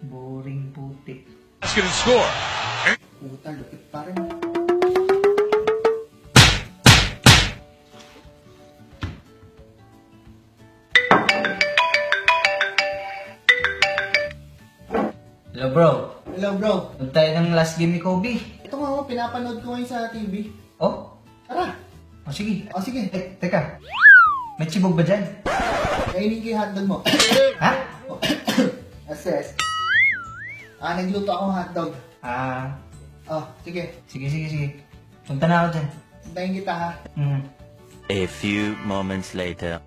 Boring putik. Let's get a score. Puta, lupit pa rin. Hello bro. Hello bro. Huwag tayo ng last game ni Kobe. Ito nga ako, pinapanood ko ngayon sa TV. Oh? Tara. O sige. O sige, Teka. May chibog ba dyan? kainin ko yung hotdog mo. Ha? Assess. Nagluto akong hotdog. Oh, Sige. sige. Punta na ako dyan. Hintayin kita ha. Mm. A few moments later.